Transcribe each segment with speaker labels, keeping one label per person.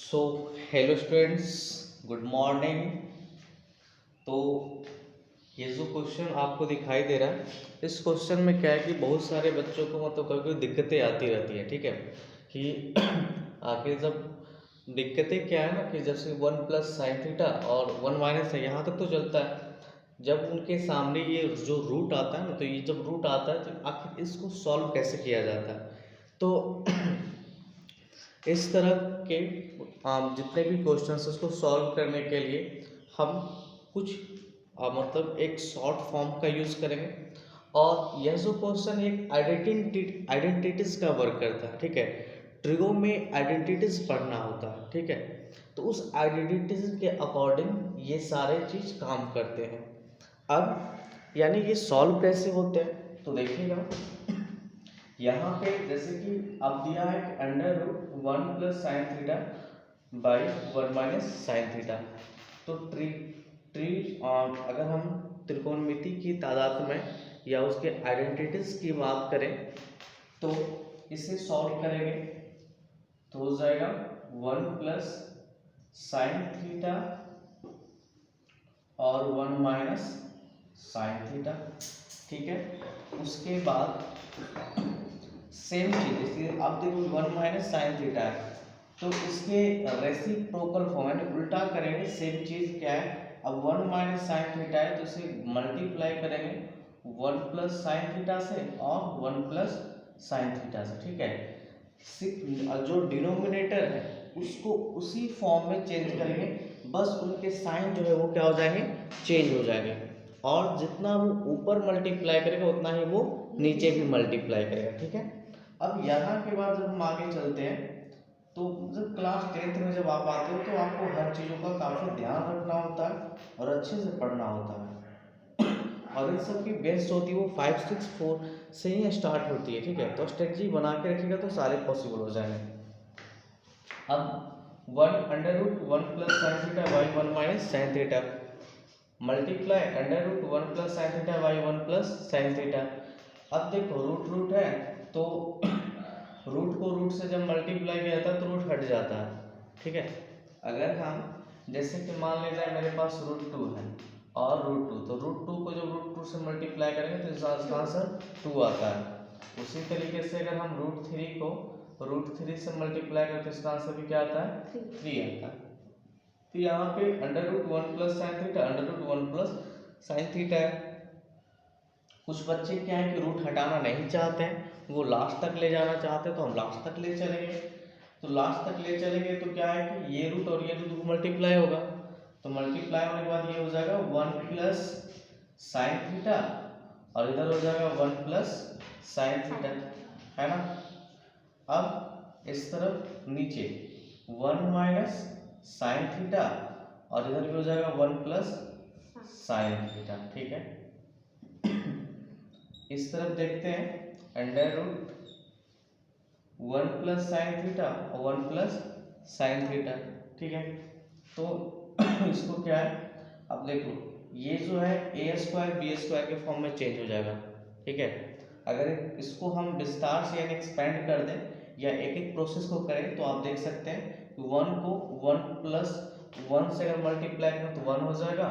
Speaker 1: So hello students, good morning. तो ये जो क्वेश्चन आपको दिखाई दे रहा है, इस क्वेश्चन में क्या है कि बहुत सारे बच्चों को मतलब कभी कभी दिक्कतें आती रहती है। ठीक है कि आखिर जब दिक्कतें क्या है ना कि जैसे वन प्लस साइन थीटा और वन माइनस है, यहाँ तक तो चलता है। जब उनके सामने ये जो रूट आता है ना, तो ये जब रूट आता है तो आखिर इसको सॉल्व कैसे किया जाता है। तो इस तरह के जितने भी क्वेश्चंस हैं उसको सॉल्व करने के लिए हम कुछ मतलब एक शॉर्ट फॉर्म का यूज़ करेंगे। और यह जो क्वेश्चन एक आइडेंटिटीज का वर्क करता है। ठीक है, ट्रिगो में आइडेंटिटीज पढ़ना होता है। ठीक है, तो उस आइडेंटिटीज के अकॉर्डिंग ये सारे चीज़ काम करते हैं। अब यानी ये सॉल्व कैसे होते हैं, तो देखिएगा यहाँ पे जैसे कि अब दिया है कि under root one plus sine theta by one minus sine theta. तो ट्री ट्री अगर हम त्रिकोणमिति की तादाद में या उसके आइडेंटिटीज की बात करें तो इसे सॉल्व करेंगे तो हो जाएगा वन प्लस साइन थीटा और वन माइनस साइन थीटा। ठीक है, उसके बाद सेम चीज इसलिए अब देखो वन माइनस साइन थीटा है तो इसके रेसिप्रोकल फॉर्म यानी उल्टा करेंगे। सेम चीज क्या है, अब वन माइनस साइन थीटा है तो इसे मल्टीप्लाई करेंगे वन प्लस साइन थीटा से और वन प्लस साइन थीटा से। ठीक है, जो डिनोमिनेटर है उसको उसी फॉर्म में चेंज करेंगे, बस उनके साइन जो है वो क्या हो जाएंगे, चेंज हो जाएंगे। और जितना वो ऊपर मल्टीप्लाई करेगा उतना ही वो नीचे भी मल्टीप्लाई करेगा। ठीक है, अब यहाँ के बाद जब हम आगे चलते हैं तो जब क्लास 10th में जब आप आते हो तो आपको हर चीज़ों का काफ़ी ध्यान रखना होता है और अच्छे से पढ़ना होता है। और इन सब की बेस्ट होती है वो 5 6 4 से ही स्टार्ट होती है। ठीक है, तो स्ट्रेटजी बना के रखिएगा तो सारे पॉसिबल हो जाएंगे। अब one under root one plus sine theta by one minus sine theta multiply under root one plus sine theta by one plus sine theta. अब देखो रूट रूट है तो रूट को रूट से जब मल्टीप्लाई किया जाता है तो रूट हट जाता है। ठीक है, अगर हम जैसे कि मान लीजिए मेरे पास रूट टू है और रूट टू, तो रूट टू को जब रूट टू से मल्टीप्लाई करेंगे तो इसका आंसर टू आता है। उसी तरीके से अगर हम रूट थ्री को रूट थ्री से मल्टीप्लाई करें तो इसका आंसर भी क्या आता है, थ्री आता है। तो यहाँ पे under root one plus sine theta under root one plus sine theta है। कुछ बच्चे क्या है कि रूट हटाना नहीं चाहते हैं, वो लास्ट तक ले जाना चाहते हैं, तो हम लास्ट तक ले चलेंगे। तो लास्ट तक ले चलेंगे तो क्या है कि ये रूट और ये रूट मल्टीप्लाई होगा, तो मल्टीप्लाई होने के बाद ये हो जाएगा वन प्लस साइन थीटा और इधर हो जाएगा वन प्लस साइन थीटा, है ना। अब इस तरफ नीचे वन माइनस साइन थीटा और इधर भी हो जाएगा वन प्लस साइन थीटा। ठीक है, इस तरफ देखते हैं under root one plus sine theta और वन प्लस साइन थीटा। ठीक है, तो इसको क्या है, अब देखो ये जो है ए स्क्वायर बी स्क्वायर के फॉर्म में चेंज हो जाएगा। ठीक है, अगर इसको हम विस्तार से यानी एक्सपेंड कर दें या एक एक प्रोसेस को करें तो आप देख सकते हैं वन को वन प्लस वन से अगर मल्टीप्लाई करें तो वन हो जाएगा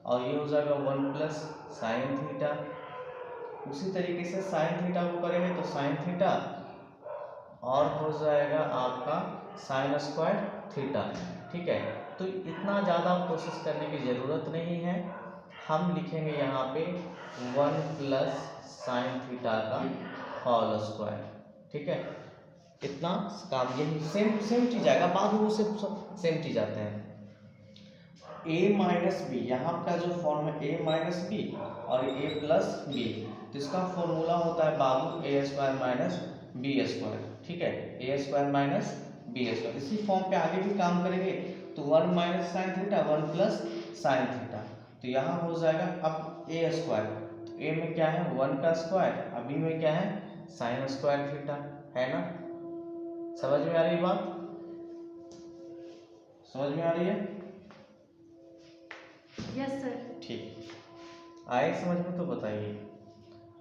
Speaker 1: और ये हो जाएगा वन प्लस साइन थीटा। उसी तरीके से साइन थीटा को करेंगे तो साइन थीटा और हो जाएगा आपका साइन स्क्वायर थीटा। ठीक है, तो इतना ज़्यादा प्रोसेस करने की ज़रूरत नहीं है, हम लिखेंगे यहाँ पे वन प्लस साइन थीटा का होल स्क्वायर। ठीक है, इतना काम, यही सेम सेम चीज़ आएगा, बाद में वो सब सेम चीज़ आते हैं। ए माइनस बी, यहाँ का जो फॉर्म है ए माइनस बी और ए प्लस बी, तो इसका फॉर्मूला होता है बाबू ए स्क्वायर माइनस बी स्क्वायर। ठीक है, ए स्क्वायर माइनस बी स्क्वायर, इसी फॉर्म पे आगे भी काम करेंगे तो one minus sine theta one plus sine theta, तो यहाँ हो जाएगा अब ए स्क्वायर, तो ए में क्या है वन का स्क्वायर, अब बी में क्या है साइन स्क्वायर थीटा, है ना। समझ में आ रही बात, समझ में आ रही है?
Speaker 2: Yes sir.
Speaker 1: ठीक, आए समझ में तो बताइए।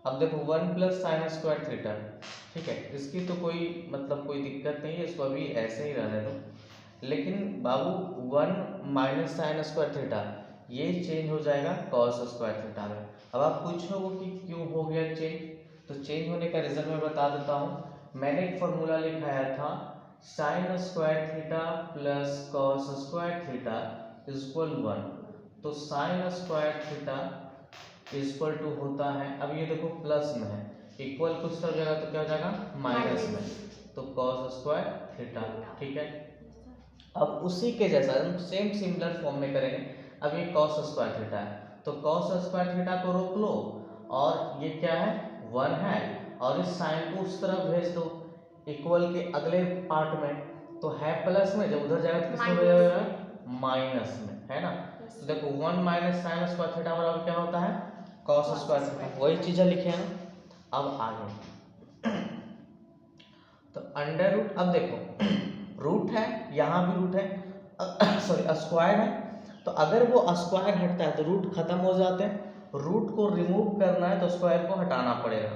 Speaker 1: अब देखो one plus sign square theta, ठीक है, इसकी तो कोई मतलब कोई दिक्कत नहीं है, इसको अभी ऐसे ही रहने दो। लेकिन बाबू 1 माइनस साइन स्क्वायर थीटा ये चेंज हो जाएगा कॉस स्क्वायर थीटा में। अब आप पूछोगे कि क्यों हो गया चेंज, तो चेंज होने का रीज़न मैं बता देता हूँ। मैंने एक फॉर्मूला लिखाया था sine square theta plus cos square theta equal 1। तो sine square theta equal to होता है, अब ये देखो प्लस में है, इक्वल कुछ हो जाएगा तो क्या हो जाएगा माइनस में, तो कॉस स्क्वायर थीटा। ठीक है, अब उसी के जैसा हम सेम सिमिलर फॉर्म में करेंगे। अब ये कॉस स्क्वायर थीटा है, तो कॉस स्क्वायर थीटा को रोक लो और ये क्या है 1 है, और इस साइन को उस तरफ भेज दो इक्वल के अगले पार्ट में, तो है प्लस में, जब उधर जाएगा तो किसमें हो जाएगा माइनस में, है ना। तो देखो 1 माइनस साइन स्क्वायर थीटा बराबर क्या होता है कॉस स्क्वायर थीटा, वही चीजें लिखे हैं। अब आगे तो अंडर रूट, अब देखो रूट है, यहाँ भी रूट है, सॉरी स्क्वायर है, तो अगर वो स्क्वायर हटता है तो रूट खत्म हो जाते हैं, रूट को रिमूव करना है तो स्क्वायर को हटाना पड़ेगा।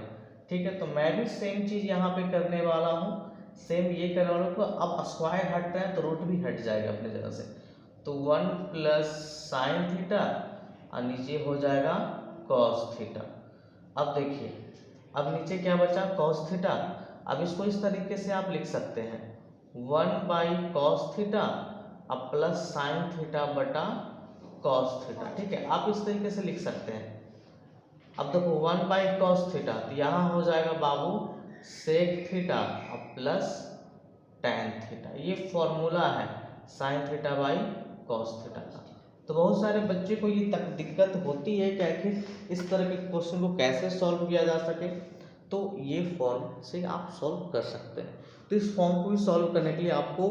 Speaker 1: ठीक है, तो मैं भी सेम चीज यहाँ पे करने वाला हूँ, सेम ये करने वाला हूँ। अब स्क्वायर हट रहा है तो रूट भी हट जाएगा अपने जगह से, तो 1 प्लस साइन थीटा और नीचे हो जाएगा कॉस थीटा। अब देखिए अब नीचे क्या बचा कॉस थीटा, अब इसको इस तरीके से आप लिख सकते हैं 1 बाई कॉस थीटा अब प्लस साइन थीटा बटा कॉस थीटा। ठीक है, आप इस तरीके से लिख सकते हैं। अब देखो 1 बाई कॉस थीटा, तो यहाँ हो जाएगा बाबू सेक थीटा अब प्लस टैन थीटा, ये फॉर्मूला है sign theta by cos theta का। तो बहुत सारे बच्चे को ये तक दिक्कत होती है कि आखिर इस तरह के क्वेश्चन को कैसे सॉल्व किया जा सके, तो ये फॉर्म से आप सॉल्व कर सकते हैं। तो इस फॉर्म को भी सॉल्व करने के लिए आपको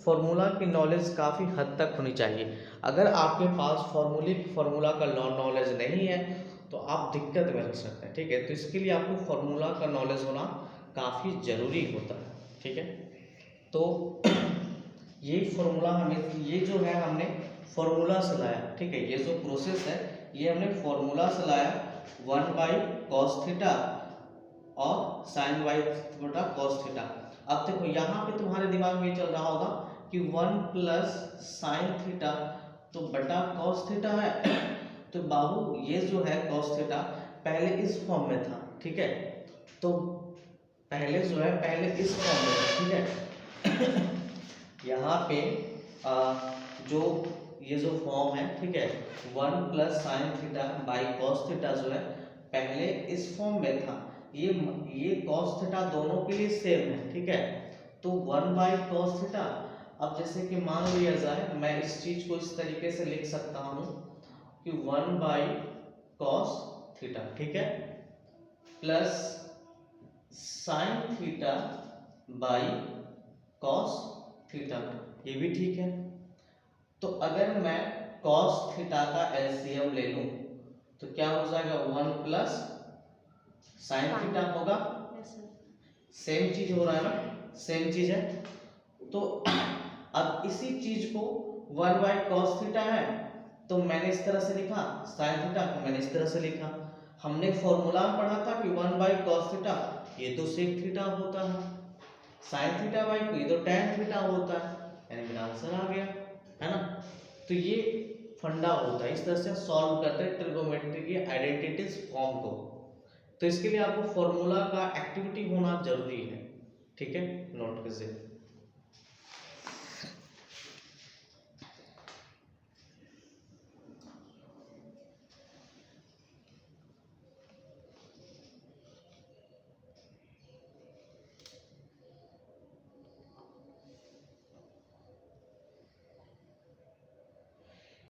Speaker 1: फॉर्मूला की नॉलेज काफ़ी हद तक होनी चाहिए। अगर आपके पास फॉर्मूला का नॉलेज नहीं है तो आप दिक्कत में रह सकते हैं। ठीक है, तो इसके लिए आपको फॉर्मूला का नॉलेज होना काफ़ी ज़रूरी होता है। ठीक है, तो ये फॉर्मूला हमें, ये जो है हमने फॉर्मूला से लाया। ठीक है, ये जो प्रोसेस है ये हमने फॉर्मूला से लाया 1 बाई कॉस थीटा और साइन बाई बटा कॉस थीटा। अब देखो यहाँ पे तुम्हारे दिमाग में चल रहा होगा कि 1 प्लस साइन थीटा तो बटा कॉस थीटा है, तो बाबू ये जो है कॉस थीटा पहले इस फॉर्म में था। ठीक है, तो पहले जो है पहले इस फॉर्म में था। ठीक है यहाँ पे जो ये जो फॉर्म है, ठीक है 1 plus sine theta by cos theta जो है पहले इस फॉर्म में था, ये कॉस थीटा दोनों के लिए सेम है। ठीक है, तो 1 बाई कॉस थीटा, अब जैसे कि मान लिया जाए मैं इस चीज को इस तरीके से लिख सकता हूँ कि 1 बाई कॉस थीटा, ठीक है, plus sine theta by cos theta, ये भी ठीक है। तो अगर मैं कॉस थीटा का एलसीएम ले लूं तो क्या हो जाएगा 1 प्लस साइन थीटा होगा, सेम चीज हो रहा है ना, सेम चीज है। तो अब इसी चीज को 1 बाई कॉस थीटा है तो मैंने इस तरह से लिखा, साइन थीटा को मैंने इस तरह से लिखा। हमने फॉर्मूला पढ़ा था कि 1 बाई कॉस थीटा ये तो सेक थीटा होता है, साइन थीटा बाई को ये तो टैन थीटा होता है, यानी मेरा आंसर आ गया, है ना। तो ये फंडा होता है, इस तरह से सॉल्व करते हैं ट्रिगोनोमेट्री की आइडेंटिटीज फॉर्म को। तो इसके लिए आपको फॉर्मूला का एक्टिविटी होना जरूरी है। ठीक है, नोट कीजिए।